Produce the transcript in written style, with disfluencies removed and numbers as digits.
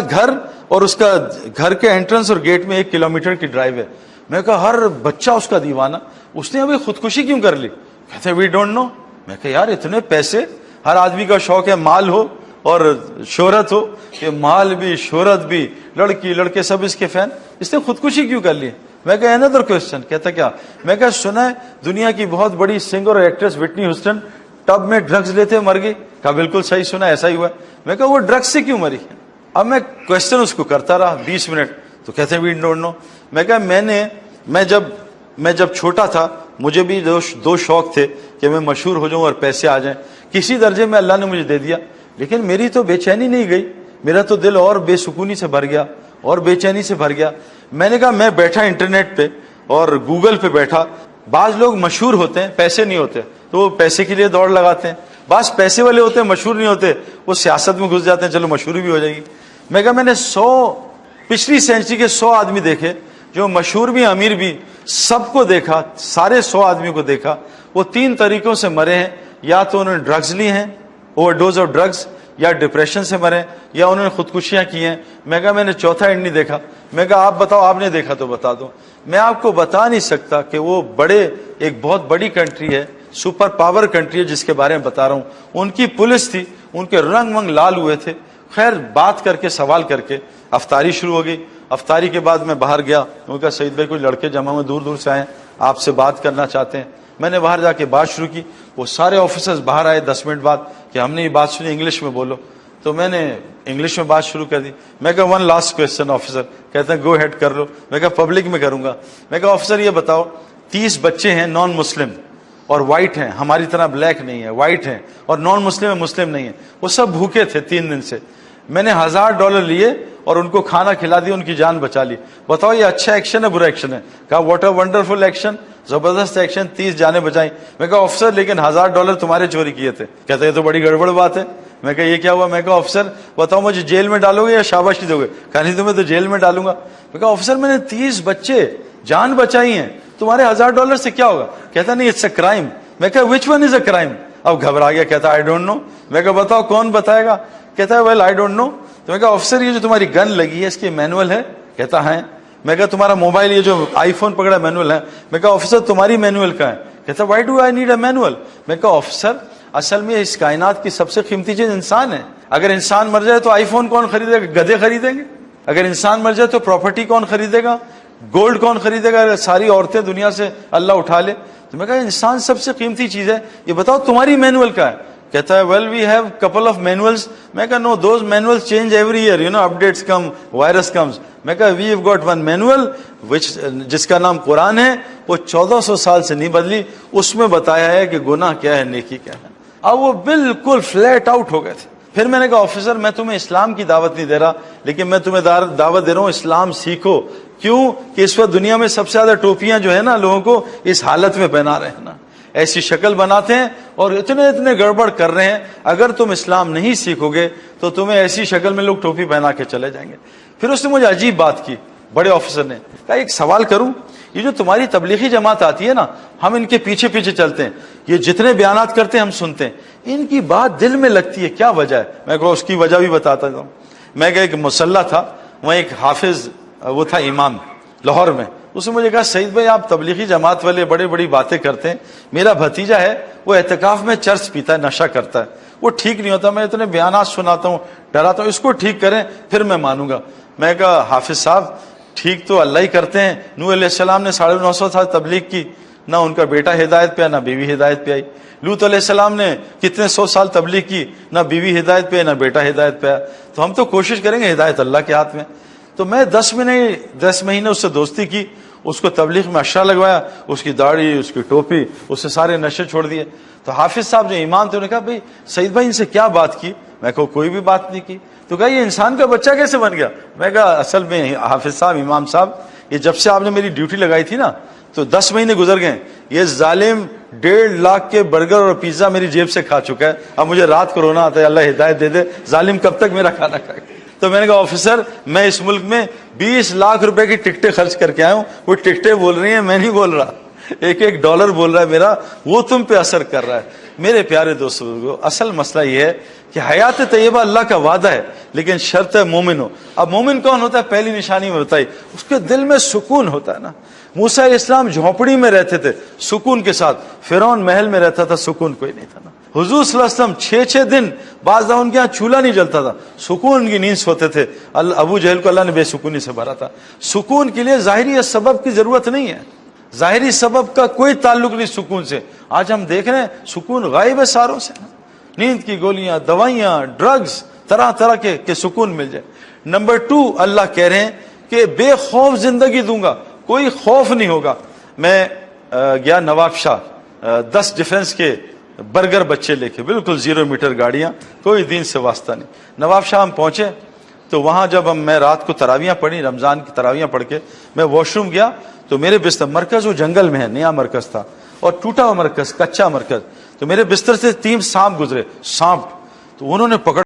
گھر اور اس کا گھر کے انٹرنس اور گیٹ میں 1 کلومیٹر کی ڈرائیو ہے. میں کہا ہر بچہ اس کا دیوانہ, اس نے ابھی خودکشی کیوں کر لی؟ کہتے وی ڈونٹ نو. میں کہا یار اتنے پیسے, ہر آدمی کا شوق ہے مال ہو اور شہرت ہو, کہ مال بھی شہرت بھی, لڑکی لڑکے سب اس کے فین, اس نے خودکشی کیوں کر لی؟ میں کہا another question. کہتا کیا؟ میں کہا سنا ہے دنیا کی بہت بڑی سنگر اور ایکٹریس وٹنی ہیوسٹن ٹب میں ڈرگز لیتے مر گئی. کہا بالکل صحیح سنا, ایسا ہی ہوا. میں کہا وہ ڈرگز سے کیوں مری؟ اب میں کوشچن اس کو کرتا رہا 20 منٹ, تو کہتے ہیں وی ڈونٹ نو. میں کہا میں جب چھوٹا تھا مجھے بھی دو شوق تھے کہ میں مشہور ہو جاؤں اور پیسے آ جائیں. کسی درجے میں اللہ نے مجھے دے دیا, لیکن میری تو بے چینی نہیں گئی, میرا تو دل اور بے سکونی سے بھر گیا اور بے چینی سے بھر گیا. میں نے کہا میں بیٹھا انٹرنیٹ پہ اور گوگل پہ بیٹھا. بعض لوگ مشہور ہوتے ہیں, پیسے نہیں ہوتے, تو وہ پیسے کے لیے دوڑ لگاتے ہیں. بعض پیسے والے ہوتے ہیں, مشہور نہیں ہوتے, وہ سیاست میں گھس جاتے ہیں, چلو مشہوری بھی ہو جائے گی. میں کہا میں نے پچھلی سینچری کے 100 آدمی دیکھے, جو مشہور بھی امیر بھی, سب کو دیکھا, سارے 100 آدمیوں کو دیکھا. وہ 3 طریقوں سے مرے ہیں, یا تو انہوں نے ڈرگز لی ہیں, اوور ڈوز آف ڈرگز, یا ڈپریشن سے مرے, یا انہوں نے خودکشیاں کی ہیں. میں کہا میں نے چوتھا اینڈ نہیں دیکھا. میں کہا آپ بتاؤ, آپ نے دیکھا تو بتا دو. میں آپ کو بتا نہیں سکتا کہ وہ ایک بہت بڑی کنٹری ہے, سپر پاور کنٹری ہے جس کے بارے میں بتا رہا ہوں. ان کی پولیس تھی, ان کے رنگ ونگ لال ہوئے تھے. خیر بات کر کے سوال کر کے افطاری شروع ہو گئی. افطاری کے بعد میں باہر گیا, انہوں نے کہا سعید بھائی کوئی لڑکے جمع میں دور دور سے آئے ہیں, آپ سے بات کرنا چاہتے ہیں. میں نے باہر جا کے بات شروع کی. وہ سارے آفیسرز باہر آئے 10 منٹ بعد کہ ہم نے یہ بات سنی, انگلش میں بولو. تو میں نے انگلش میں بات شروع کر دی. میں کہا 1 لاسٹ کویشچن آفیسر. کہتے ہیں گو ہیڈ کر لو. میں کہا پبلک میں کروں گا. میں کہا آفیسر یہ بتاؤ 30 بچے ہیں نان مسلم اور وائٹ ہیں, ہماری طرح بلیک نہیں ہے, وائٹ ہیں, اور نان مسلم ہے, مسلم نہیں ہے. وہ سب بھوکے تھے 3 دن سے. میں نے $1000 لیے اور ان کو کھانا کھلا دیا, ان کی جان بچا لی. بتاؤ یہ اچھا ایکشن ہے برا ایکشن ہے؟ کہا واٹ اے ونڈرفل ایکشن, زبردست ایکشن, 30 جانیں بچائیں. میں کہا آفیسر لیکن $1000 تمہارے چوری کیے تھے. کہتے ہیں یہ تو بڑی گڑبڑ بات ہے. میں کہا یہ کیا ہوا؟ میں کہا آفیسر بتاؤ مجھے جیل میں ڈالو گے یا شاباشی دو گے؟ کہا نہیں تمہیں تو جیل میں ڈالوں گا. میں کہا آفیسر میں نے 30 بچے جان بچائی ہیں, تمہارے $1000 سے کیا ہوگا؟ کہتا نہیں اٹس اے کرائم. میں کہا which one is a crime? اب گھبرا گیا, کہتا آئی ڈونٹ نو. میں کہا بتاؤ کون بتائے گا؟ کہتا ہے ویل آئی ڈونٹ نو. تو میں کہا آفیسر یہ جو تمہاری گن لگی ہے اس کی مینول ہے؟ کہتا ہے. میں کہا تمہارا موبائل یہ جو آئی فون پکڑا مینول ہے؟ میں کہا آفیسر تمہاری مینول کہاں ہے؟ کہتا why do I need a manual. میں کہا آفیسر اصل میں اس کائنات کی سب سے قیمتی چیز انسان ہے. اگر انسان مر جائے تو آئی فون کون خریدے گا؟ گدھے خریدیں گے. اگر انسان مر جائے تو پراپرٹی کون خریدے گا؟ گولڈ کون خریدے گا؟ اگر ساری عورتیں دنیا سے اللہ اٹھا لے. تو میں کہا انسان سب سے قیمتی چیز ہے, یہ بتاؤ تمہاری مینول کہاں ہے؟ کہتا ہے well we have couple of manuals. میں کہا no those manuals change every year, you know updates come, virus comes. میں کہا we have got one manual جس کا نام قرآن ہے, وہ 1400 سال سے نہیں بدلی. اس میں بتایا ہے کہ گناہ کیا ہے, نیکی کیا ہے. اب وہ بالکل فلیٹ آؤٹ ہو گئے تھے. پھر میں نے کہا آفیسر میں تمہیں اسلام کی دعوت نہیں دے رہا, لیکن میں تمہیں دعوت دے رہا ہوں اسلام سیکھو. کیوں کہ اس وقت دنیا میں سب سے زیادہ ٹوپیاں جو ہے نا لوگوں کو اس حالت میں پہنا رہے ہیں نا, ایسی شکل بناتے ہیں اور اتنے گڑبڑ کر رہے ہیں. اگر تم اسلام نہیں سیکھو گے تو تمہیں ایسی شکل میں لوگ ٹوپی پہنا کے چلے جائیں گے. پھر اس نے مجھے عجیب بات کی, بڑے آفیسر نے کہا ایک سوال کروں, یہ جو تمہاری تبلیغی جماعت آتی ہے نا, ہم ان کے پیچھے پیچھے چلتے ہیں, یہ جتنے بیانات کرتے ہیں ہم سنتے ہیں, ان کی بات دل میں لگتی ہے, کیا وجہ ہے؟ میں کہا اس کی وجہ بھی بتاتا ہوں. میں کہا ایک مسلح تھا, وہاں ایک حافظ وہ تھا امام لاہور میں. اس نے مجھے کہا سعید بھائی آپ تبلیغی جماعت والے بڑی باتیں کرتے ہیں, میرا بھتیجا ہے وہ اعتکاف میں چرس پیتا ہے, نشہ کرتا ہے, وہ ٹھیک نہیں ہوتا, میں اتنے بیانات سناتا ہوں, ڈراتا ہوں, اس کو ٹھیک کریں پھر میں مانوں گا. میں کہا حافظ صاحب ٹھیک تو اللہ ہی کرتے ہیں. نوح علیہ السلام نے 950 سال تبلیغ کی, نہ ان کا بیٹا ہدایت پہ آیا نہ بیوی ہدایت پہ آئی. لوط علیہ السلام نے کتنے 100 سال تبلیغ کی, نہ بیوی ہدایت پہ نہ بیٹا ہدایت پہ آیا. تو ہم تو کوشش کریں گے, ہدایت اللہ کے ہاتھ میں. تو میں 10 مہینے اس سے دوستی کی, اس کو تبلیغ میں اشرا لگوایا, اس کی داڑھی, اس کی ٹوپی, اس سے سارے نشے چھوڑ دیے. تو حافظ صاحب جو امام تھے انہوں نے کہا بھائی سعید بھائی ان سے کیا بات کی؟ میں کہا کوئی بھی بات نہیں کی. تو کہا یہ انسان کا بچہ کیسے بن گیا؟ میں کہا اصل میں حافظ صاحب, امام صاحب, یہ جب سے آپ نے میری ڈیوٹی لگائی تھی نا تو 10 مہینے گزر گئے. یہ ظالم 1.5 لاکھ کے برگر اور پیزا میری جیب سے کھا چکا ہے. اب مجھے رات کو رونا آتا ہے, اللہ ہدایت دے دے, ظالم کب تک میرا کھانا کھائے. تو میں نے کہا آفیسر میں اس ملک میں 20 لاکھ روپے کی ٹکٹیں خرچ کر کے آیا ہوں, وہ ٹکٹیں بول رہی ہیں, میں نہیں بول رہا. ایک ایک ڈالر بول رہا ہے میرا، وہ تم پہ اثر کر رہا ہے۔ میرے پیارے دوستو، اصل مسئلہ یہ ہے کہ حیات طیبہ اللہ کا وعدہ ہے، لیکن شرط ہے مومن ہو۔ اب مومن کون ہوتا ہے؟ پہلی نشانی میں بتائی، اس کے دل میں سکون ہوتا ہے نا۔ موسیٰ علیہ السلام جھونپڑی میں رہتے تھے سکون کے ساتھ، فرعون محل میں رہتا تھا، سکون کوئی نہیں تھا نا۔ حضور صلی اللہ علیہ وسلم 6 دن بعض ان کے یہاں چولہا نہیں جلتا تھا، سکون کی نیند سوتے تھے۔ ابو جہل کو اللہ نے بے سکونی سے بھرا تھا۔ سکون کے لیے ظاہری سبب کی ضرورت نہیں ہے، ظاہری سبب کا کوئی تعلق نہیں سکون سے۔ آج ہم دیکھ رہے ہیں سکون غائب ہے ساروں سے، نیند کی گولیاں، دوائیاں، ڈرگز، طرح طرح کے سکون مل جائے۔ نمبر 2، اللہ کہہ رہے ہیں کہ بے خوف زندگی دوں گا، کوئی خوف نہیں ہوگا۔ میں گیا نواب شاہ، 10 ڈیفنس کے برگر بچے لے کے، بالکل 0 میٹر گاڑیاں، کوئی دین سے واسطہ نہیں۔ نواب شاہ ہم پہنچے تو وہاں جب میں رات کو تراویاں پڑھی، رمضان کی تراویاں پڑھ کے میں واش روم گیا تو میرے بستر، مرکز وہ جنگل میں ہے، نیا مرکز تھا اور ٹوٹا ہوا مرکز، کچا مرکز، تو میرے بستر سے 3 سانپ گزرے، سانپ، تو انہوں نے پکڑ